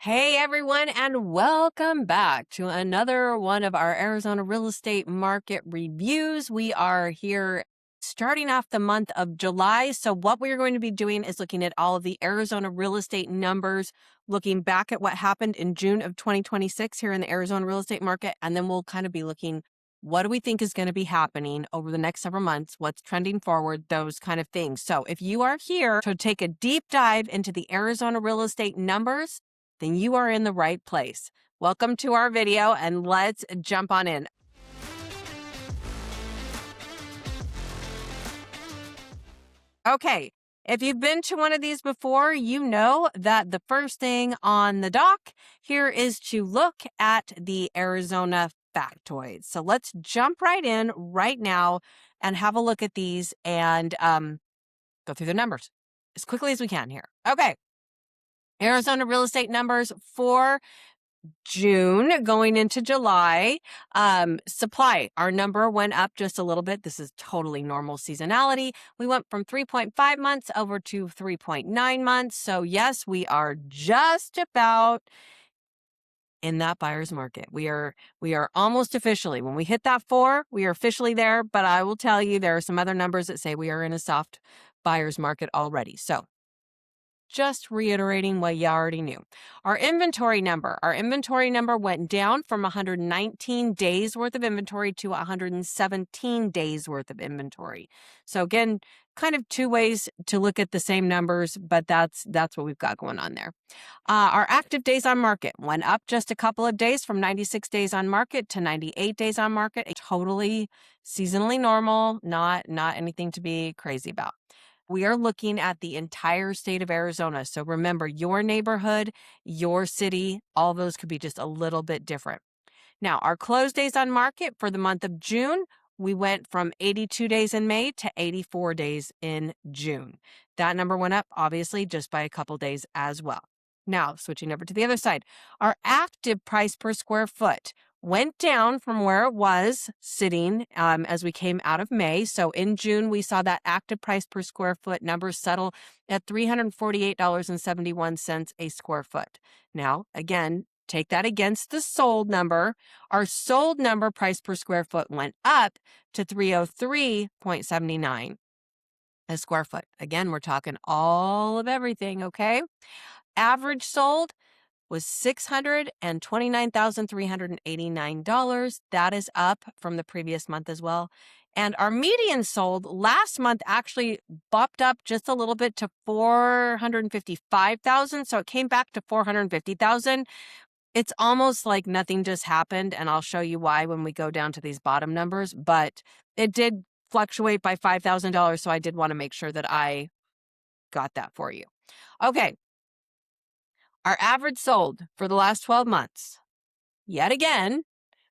Hey everyone, and welcome back to another one of our Arizona real estate market reviews. We are here starting off the month of July. So what we're going to be doing is looking at all of the Arizona real estate numbers, looking back at what happened in June of 2026 here in the Arizona real estate market. And then we'll kind of be looking, what do we think is going to be happening over the next several months? What's trending forward? Those kind of things. So if you are here to take a deep dive into the Arizona real estate numbers, then you are in the right place. Welcome to our video, and let's jump on in. Okay, if you've been to one of these before, you know that the first thing on the dock here is to look at the Arizona factoids. So let's jump right in right now and have a look at these and go through the numbers as quickly as we can here. Okay. Arizona real estate numbers for June going into July. Supply, our number went up just a little bit. This is totally normal seasonality. We went from 3.5 months over to 3.9 months. So yes, we are just about in that buyer's market. We are almost officially, when we hit that 4, we are officially there. But I will tell you, there are some other numbers that say we are in a soft buyer's market already. So just reiterating what you already knew. Our inventory number went down from 119 days worth of inventory to 117 days worth of inventory. So again, kind of two ways to look at the same numbers, but that's what we've got going on there. Our active days on market went up just a couple of days from 96 days on market to 98 days on market. Totally seasonally normal, not anything to be crazy about. We are looking at the entire state of Arizona. So remember, your neighborhood, your city, all those could be just a little bit different. Now, our close days on market for the month of June, we went from 82 days in May to 84 days in June. That number went up, obviously, just by a couple days as well. Now, switching over to the other side, our active price per square foot went down from where it was sitting as we came out of May. So in June, we saw that active price per square foot number settle at $348.71 a square foot. Now, again, take that against the sold number. Our sold number price per square foot went up to $303.79 a square foot. Again, we're talking all of everything, okay? Average sold was $629,389. That is up from the previous month as well. And our median sold last month actually bumped up just a little bit to $455,000. So it came back to $450,000. It's almost like nothing just happened, and I'll show you why when we go down to these bottom numbers, but it did fluctuate by $5,000, so I did want to make sure that I got that for you. Okay. Our average sold for the last 12 months, yet again,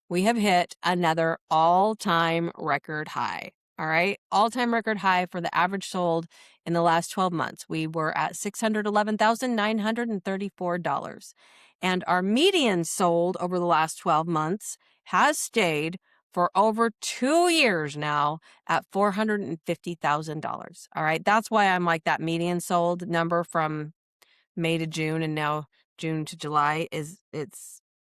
we have hit another all-time record high. All right, all-time record high for the average sold in the last 12 months. We were at $611,934. And our median sold over the last 12 months has stayed for over 2 years now at $450,000. All right, that's why I'm like that median sold number from May to June and now June to July it's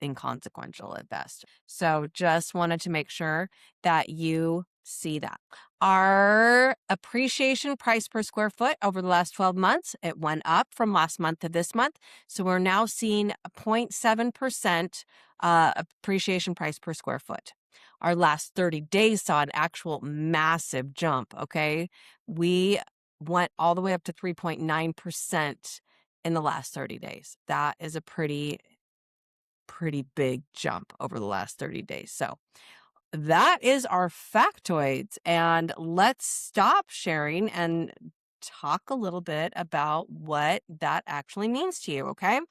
inconsequential at best. So just wanted to make sure that you see that. Our appreciation price per square foot over the last 12 months, it went up from last month to this month. So we're now seeing a 0.7% appreciation price per square foot. Our last 30 days saw an actual massive jump, okay? We went all the way up to 3.9% in the last 30 days. That is a pretty big jump over the last 30 days. So that is our factoids. And let's stop sharing and talk a little bit about what that actually means to you, okay?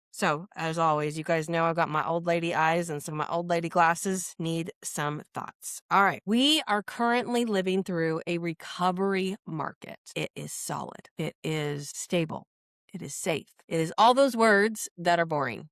So as always, you guys know I've got my old lady eyes, and some of my old lady glasses need some thoughts. All right. We are currently living through a recovery market. It is solid. It is stable. It is safe. It is all those words that are boring,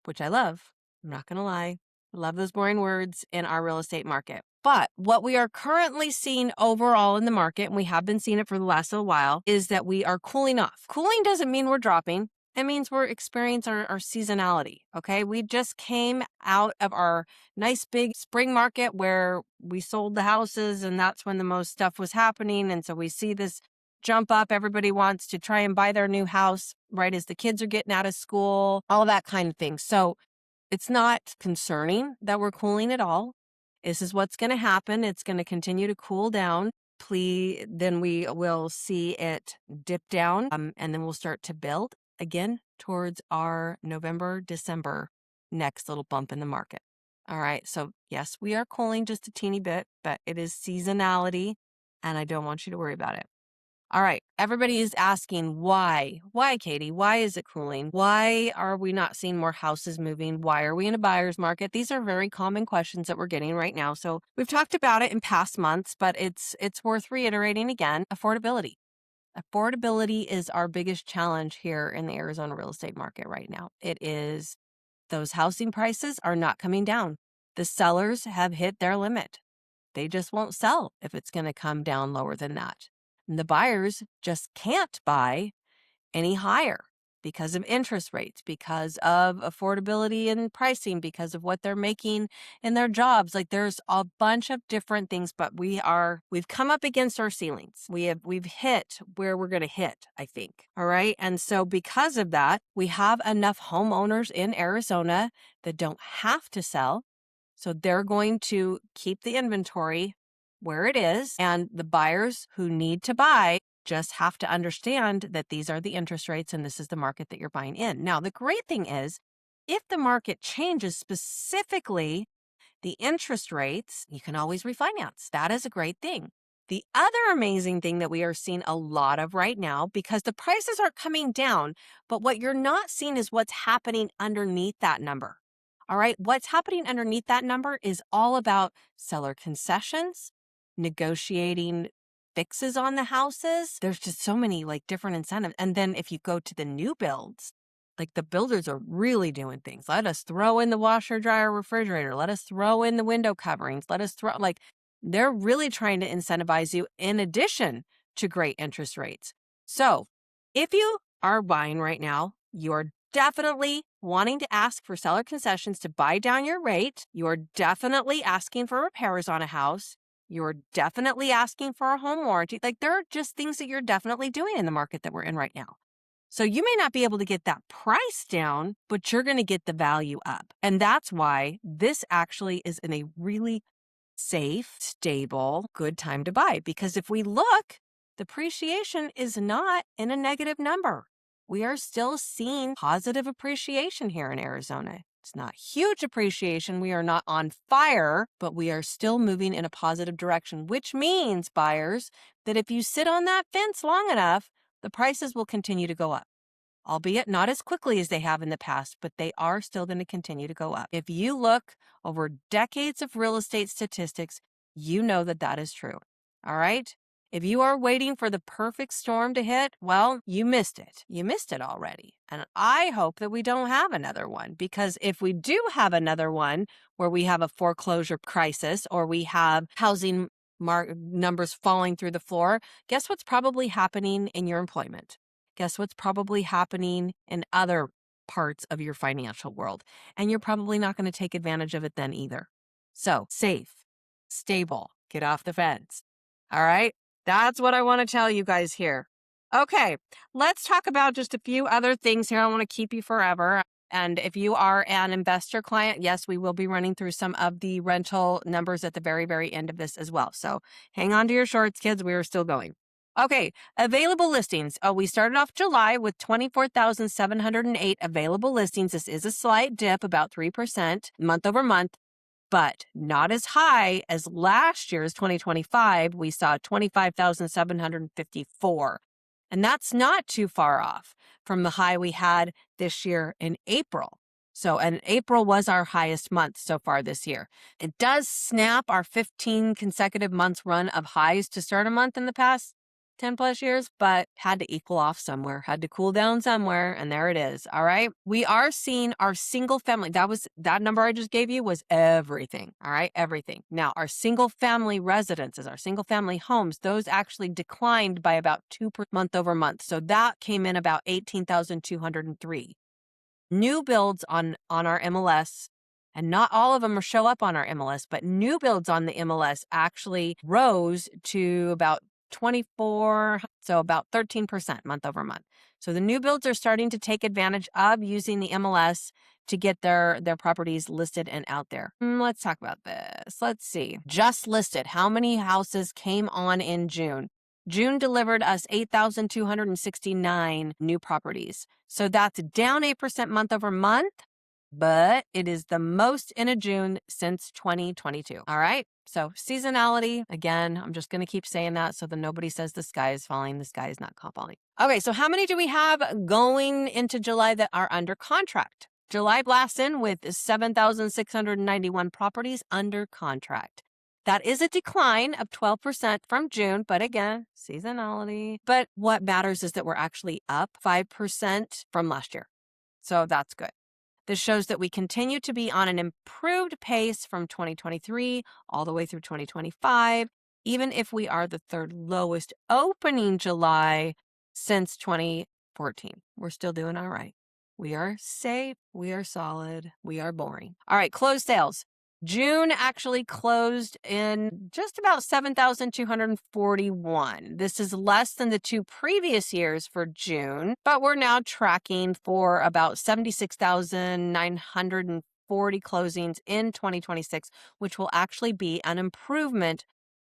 which I love. I'm not going to lie. I love those boring words in our real estate market. But what we are currently seeing overall in the market, and we have been seeing it for the last little while, is that we are cooling off. Cooling doesn't mean we're dropping. It means we're experiencing our seasonality, okay? We just came out of our nice big spring market where we sold the houses and that's when the most stuff was happening. And so we see this jump up. Everybody wants to try and buy their new house right as the kids are getting out of school, all of that kind of thing. So it's not concerning that we're cooling at all. This is what's going to happen. It's going to continue to cool down. Then we will see it dip down and then we'll start to build again towards our November, December next little bump in the market. All right. So yes, we are cooling just a teeny bit, but it is seasonality and I don't want you to worry about it. All right. Everybody is asking why? Why, Katie? Why is it cooling? Why are we not seeing more houses moving? Why are we in a buyer's market? These are very common questions that we're getting right now. So we've talked about it in past months, but it's worth reiterating again. Affordability. Affordability is our biggest challenge here in the Arizona real estate market right now. It is those housing prices are not coming down. The sellers have hit their limit. They just won't sell if it's going to come down lower than that. And the buyers just can't buy any higher because of interest rates, because of affordability and pricing, because of what they're making in their jobs. Like there's a bunch of different things, but we've come up against our ceilings. We've hit where we're going to hit, I think. All right. And so because of that, we have enough homeowners in Arizona that don't have to sell. So they're going to keep the inventory where it is. And the buyers who need to buy just have to understand that these are the interest rates and this is the market that you're buying in. Now, the great thing is if the market changes, specifically the interest rates, you can always refinance. That is a great thing. The other amazing thing that we are seeing a lot of right now, because the prices are coming down, but what you're not seeing is what's happening underneath that number. All right. What's happening underneath that number is all about seller concessions, negotiating fixes on the houses. There's just so many like different incentives. And then if you go to the new builds, like the builders are really doing things. Let us throw in the washer, dryer, refrigerator. Let us throw in the window coverings. Let us they're really trying to incentivize you in addition to great interest rates. So if you are buying right now, you're definitely wanting to ask for seller concessions to buy down your rate. You're definitely asking for repairs on a house. You're definitely asking for a home warranty. Like there are just things that you're definitely doing in the market that we're in right now. So you may not be able to get that price down, but you're going to get the value up. And that's why this actually is in a really safe, stable, good time to buy. Because if we look, depreciation is not in a negative number. We are still seeing positive appreciation here in Arizona. It's not huge appreciation. We are not on fire, but we are still moving in a positive direction, which means, buyers, that if you sit on that fence long enough, the prices will continue to go up, albeit not as quickly as they have in the past, but they are still going to continue to go up. If you look over decades of real estate statistics, you know that that is true. All right? If you are waiting for the perfect storm to hit, well, you missed it. You missed it already. And I hope that we don't have another one, because if we do have another one where we have a foreclosure crisis or we have housing numbers falling through the floor, guess what's probably happening in your employment? Guess what's probably happening in other parts of your financial world? And you're probably not going to take advantage of it then either. So safe, stable, get off the fence. All right. That's what I want to tell you guys here. Okay, let's talk about just a few other things here. I want to keep you forever. And if you are an investor client, yes, we will be running through some of the rental numbers at the very, very end of this as well. So hang on to your shorts, kids. We are still going. Okay, available listings. We started off July with 24,708 available listings. This is a slight dip, about 3% month over month, but not as high as last year's 2025. We saw 25,754. And that's not too far off from the high we had this year in April. And April was our highest month so far this year. It does snap our 15 consecutive months run of highs to start a month in the past. 10 plus years, but had to equal off somewhere, had to cool down somewhere, and there it is. All right. We are seeing our single family. That number I just gave you was everything. All right. Everything. Now, our single family residences, our single family homes, those actually declined by about 2% month over month. So that came in about 18,203. New builds on our MLS, and not all of them show up on our MLS, but new builds on the MLS actually rose to about 24, so about 13% month over month. So the new builds are starting to take advantage of using the MLS to get their properties listed and out there. Let's talk about this. Let's see. Just listed. How many houses came on in June? June delivered us 8,269 new properties. So that's down 8% month over month, but it is the most in a June since 2022. All right. So seasonality, again, I'm just going to keep saying that so that nobody says the sky is falling. The sky is not falling. Okay. So how many do we have going into July that are under contract? July blasts in with 7,691 properties under contract. That is a decline of 12% from June, but again, seasonality. But what matters is that we're actually up 5% from last year. So that's good. This shows that we continue to be on an improved pace from 2023 all the way through 2025, even if we are the third lowest opening July since 2014. We're still doing all right. We are safe. We are solid. We are boring. All right, closed sales. June actually closed in just about 7,241. This is less than the two previous years for June, but we're now tracking for about 76,940 closings in 2026, which will actually be an improvement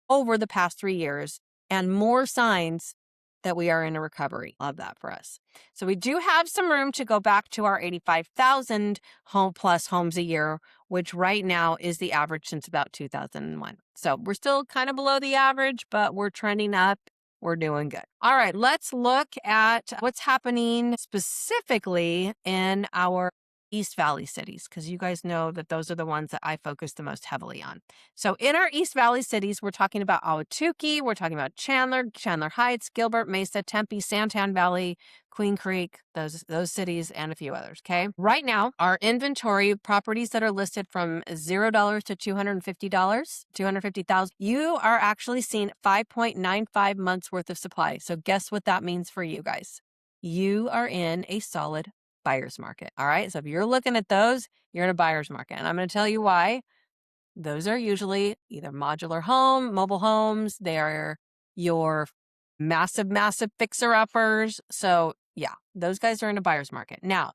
over the past 3 years and more signs that we are in a recovery. Love that for us. So we do have some room to go back to our 85,000 home plus homes a year, which right now is the average since about 2001. So we're still kind of below the average, but we're trending up. We're doing good. All right, let's look at what's happening specifically in our East Valley cities, because you guys know that those are the ones that I focus the most heavily on. So in our East Valley cities, we're talking about Ahwatukee, we're talking about Chandler Heights, Gilbert, Mesa, Tempe, Santan Valley, Queen Creek, those cities, and a few others, okay? Right now, our inventory properties that are listed from $0 to $250, 250,000, you are actually seeing 5.95 months worth of supply. So guess what that means for you guys? You are in a solid buyer's market. All right. So if you're looking at those, you're in a buyer's market. And I'm going to tell you why. Those are usually either modular home, mobile homes. They are your massive fixer-uppers. So yeah, those guys are in a buyer's market. Now,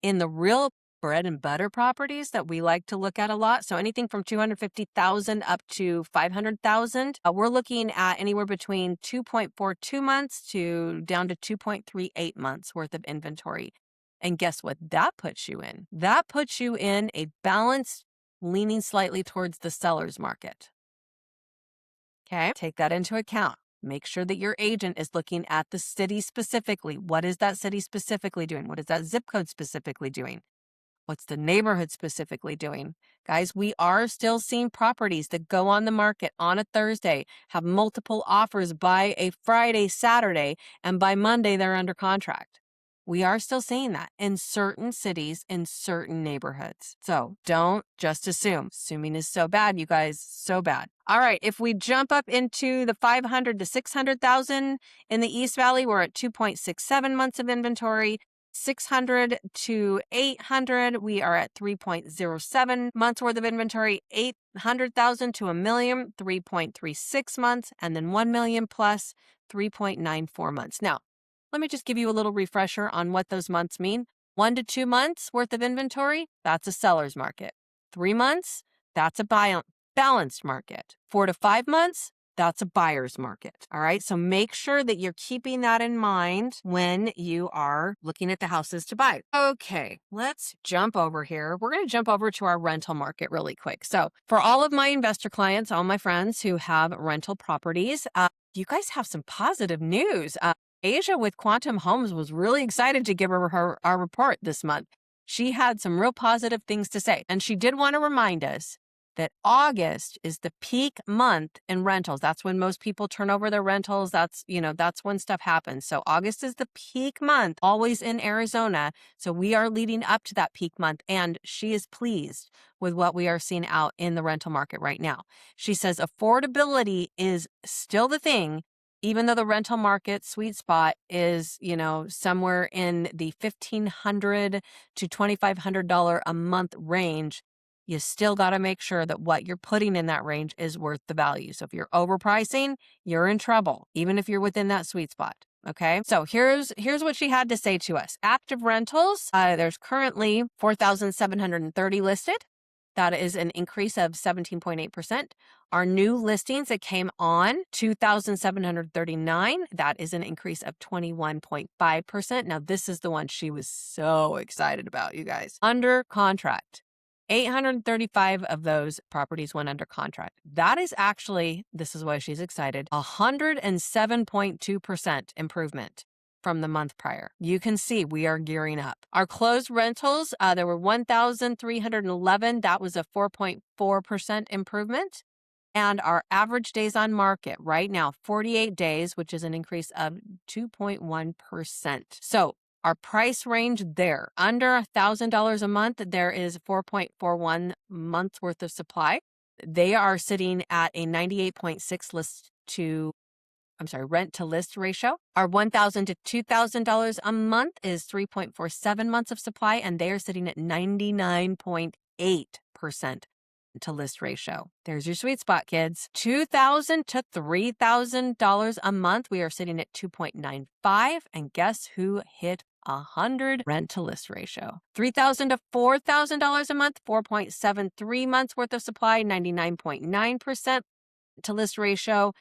in the real bread and butter properties that we like to look at a lot, so anything from 250,000 up to 500,000, we're looking at anywhere between 2.42 months to down to 2.38 months worth of inventory. And guess what that puts you in? That puts you in a balanced, leaning slightly towards the seller's market. Okay, take that into account. Make sure that your agent is looking at the city specifically. What is that city specifically doing? What is that zip code specifically doing? What's the neighborhood specifically doing? Guys, we are still seeing properties that go on the market on a Thursday, have multiple offers by a Friday, Saturday, and by Monday, they're under contract. We are still seeing that in certain cities, in certain neighborhoods. So don't just assume. Assuming is so bad, you guys, so bad. All right, if we jump up into the 500 to 600,000 in the East Valley, we're at 2.67 months of inventory. 600 to 800, we are at 3.07 months worth of inventory. 800,000 to a million, 3.36 months, and then 1 million plus 3.94 months. Now, let me just give you a little refresher on what those months mean. 1 to 2 months worth of inventory, that's a seller's market. 3 months, that's a balanced market. 4 to 5 months, that's a buyer's market. All right. So make sure that you're keeping that in mind when you are looking at the houses to buy. Okay, let's jump over here. We're going to jump over to our rental market really quick. So for all of my investor clients, all my friends who have rental properties, you guys have some positive news. Asia with Quantum Homes was really excited to give her our report this month. She had some real positive things to say, and she did want to remind us that August is the peak month in rentals. That's when most people turn over their rentals. That's when stuff happens. So August is the peak month, always in Arizona. So we are leading up to that peak month, and she is pleased with what we are seeing out in the rental market right now. She says affordability is still the thing, even though the rental market sweet spot is, somewhere in the $1,500 to $2,500 a month range. You still got to make sure that what you're putting in that range is worth the value. So if you're overpricing, you're in trouble, even if you're within that sweet spot. Okay. So here's what she had to say to us. Active rentals, there's currently 4,730 listed. That is an increase of 17.8%. Our new listings that came on, 2,739. That is an increase of 21.5%. Now, this is the one she was so excited about, you guys. Under contract. 835 of those properties went under contract. That is actually, this is why she's excited, 107.2% improvement from the month prior. You can see we are gearing up. Our closed rentals, there were 1,311. That was a 4.4% improvement. And our average days on market right now, 48 days, which is an increase of 2.1%. So our price range there, under $1,000 a month, there is 4.41 months worth of supply. They are sitting at a 98.6 rent to list ratio. Our $1,000 to $2,000 a month is 3.47 months of supply, and they are sitting at 99.8% to list ratio. There's your sweet spot, kids. $2,000 to $3,000 a month, we are sitting at 2.95, and guess who hit 100 rent to list ratio? $3,000 to $4,000 a month, 4.73 months worth of supply, 99.9% to list ratio.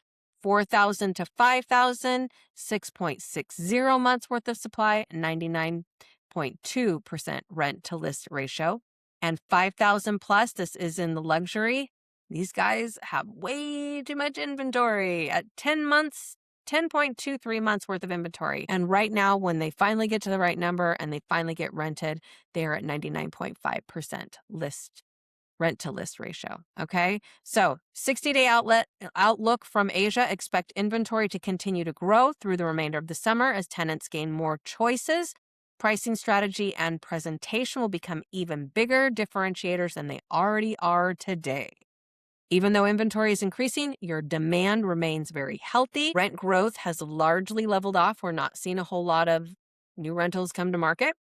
4,000 to 5,000, 6.60 months worth of supply, 99.2% rent to list ratio. And 5,000 plus, this is in the luxury. These guys have way too much inventory at 10 months, 10.23 months worth of inventory. And right now, when they finally get to the right number and they finally get rented, they're at 99.5% rent to list ratio. Okay. So 60-day outlook from Asia. Expect inventory to continue to grow through the remainder of the summer as tenants gain more choices. Pricing strategy and presentation will become even bigger differentiators than they already are today. Even though inventory is increasing, your demand remains very healthy. Rent growth has largely leveled off. We're not seeing a whole lot of new rentals come to market.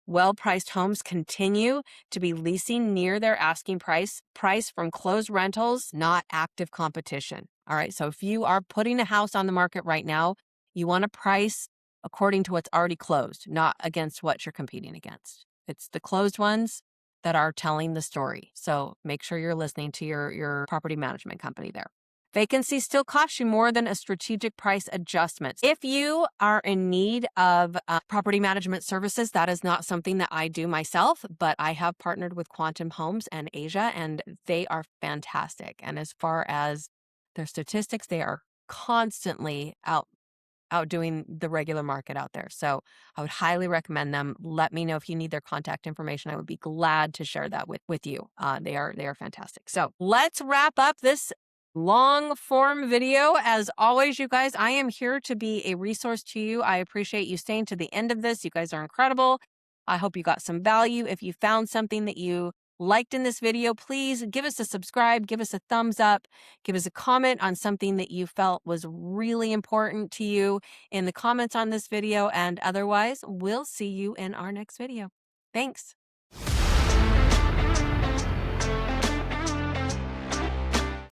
Well-priced homes continue to be leasing near their asking price from closed rentals, not active competition. All right, so if you are putting a house on the market right now, you want to price according to what's already closed, not against what you're competing against. It's the closed ones that are telling the story. So make sure you're listening to your property management company there. Vacancy still costs you more than a strategic price adjustment. If you are in need of property management services, that is not something that I do myself, but I have partnered with Quantum Homes and Asia, and they are fantastic. And as far as their statistics, they are constantly outdoing the regular market out there. So I would highly recommend them. Let me know if you need their contact information. I would be glad to share that with you. They are fantastic. So let's wrap up this long form video. As always, you guys, I am here to be a resource to you. I appreciate you staying to the end of this. You guys are incredible. I hope you got some value. If you found something that you liked in this video, please give us a subscribe, give us a thumbs up, give us a comment on something that you felt was really important to you in the comments on this video. And otherwise, we'll see you in our next video. Thanks.